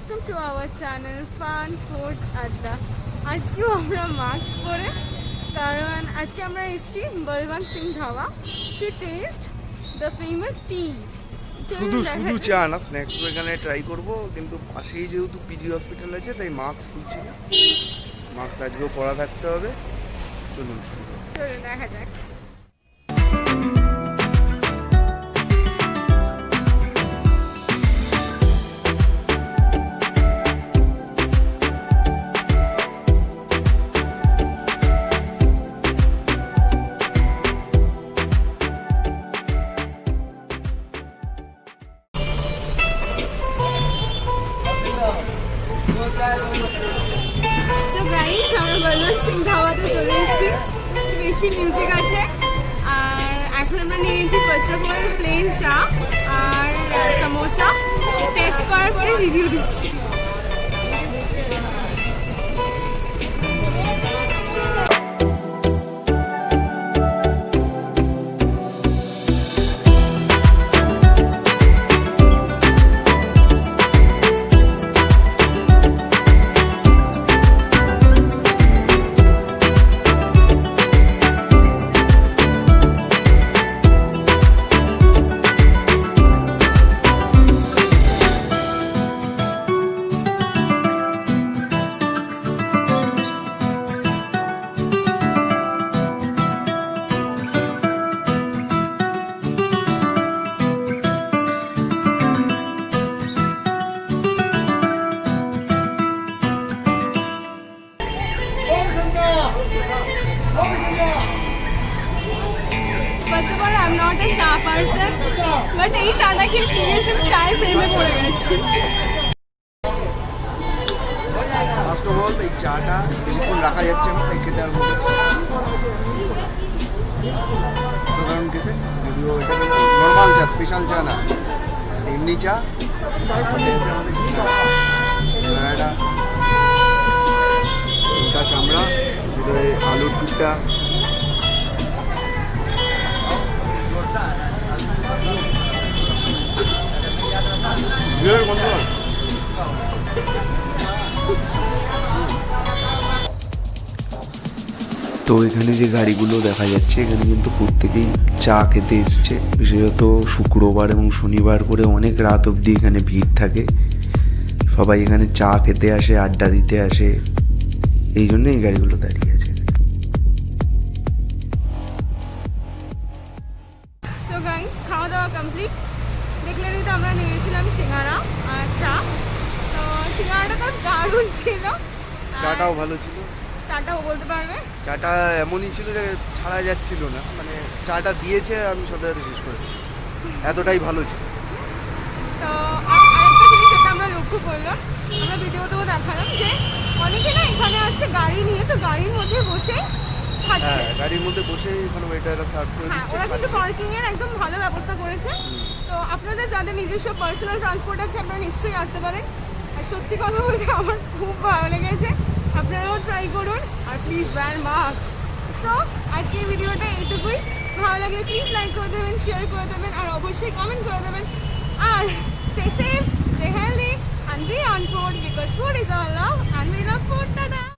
Welcome to our channel fun food Adda. আজকেও আমরা mask পরে, কারণ আজকে আমরা এসেছি Balwant Singh dhaba to taste the famous tea. শুধু চা না, স্ন্যাক্সও এখানে ট্রাই করবো, কিন্তু পাশেই যেহেতু পিজি হসপিটাল আছে তাই মাস্ক খুলছি না। মাস্ক আজকেও পরা থাকতে হবে। চলুন দেখা যাক। সো গাইস, আমরা বলবন্ত সিং ধাবাতে চলে এসেছি। বেশি মিউজিক আছে, আর এখন আমরা নিয়েছি ফার্স্ট অফ অল প্লেন চা আর সমোসা। টেস্ট করার পরে রিভিউ দিচ্ছি। First of all, I'm not a cha person, but এই চাটা খেয়ে সিরিয়াসলি আমি চায়ের প্রেমে পড়ে গেছি। ফার্স্ট অফ অল এই চাটা বেশিক্ষণ রাখা যাচ্ছে না, তাই খেতে আর মধ্যে সাধারণ খেতে, যদিও এটা কিন্তু নর্মাল চা, স্পেশাল চা না, এমনি চা। তারপরে হচ্ছে আমাদের সিঙ্গাড়াটা, হালকা চামড়া, ভিতরে আলুর টুকটা, তো এখানে যে গাড়িগুলো দেখা যাচ্ছে, এখানে কিন্তু প্রত্যেকেই চা খেতে এসছে। বিশেষত শুক্রবার এবং শনিবার করে অনেক রাত অবধি এখানে ভিড় থাকে। সবাই এখানে চা খেতে আসে, আড্ডা দিতে আসে, এই জন্য এই গাড়িগুলো দাঁড়িয়ে আছে। সো গাইস, খাওয়া দাওয়া কমপ্লিট। দেখলেনই তো আমরা নিয়েছিলাম সিঙ্গাড়া আর চা। তো সিঙ্গাড়াটা তো দারুণ ছিল, চাটাও ভালো ছিল। চাটাও বলতে পারবে, চাটা এমনই ছিল যে ছাড়া যাচ্ছিল না, মানে চাটা দিয়েছে আমি সাথে সাথে শেষ করে দিয়েছি, এতটাই ভালো ছিল। তো আরেকটা জিনিস যেটা আমরা লক্ষ্য করলাম, আমরা ভিডিওতেও দেখালাম যে অনেকে না এখানে আসছে গাড়ি নিয়ে, তো গাড়ির মধ্যে বসে খাচ্ছে। হ্যাঁ, গাড়ির মধ্যে বসে কোনো ওয়েটাররা সার্ভ করে হ্যাঁ, দিচ্ছে, ওরা কিন্তু খাচ্ছে। পার্কিং এর একদম ভালো ব্যবস্থা করেছে। তো আপনাদের যাদের নিজস্ব পার্সোনাল ট্রান্সপোর্ট আছে, আপনারা নিশ্চয়ই আসতে পারেন। আর সত্যি কথা বলতে আমার খুব ভালো লেগেছে, আপনারাও ট্রাই করুন, আর প্লিজ ওয়্যার মাস্ক। সো আজকে এই ভিডিওটা এইটুকুই। ভালো লাগলে প্লিজ লাইক করে দেবেন, শেয়ার করে দেবেন, আর অবশ্যই কমেন্ট করে দেবেন। আর stay safe, stay healthy, and be on food, because food is our love and we love food. Ta-da!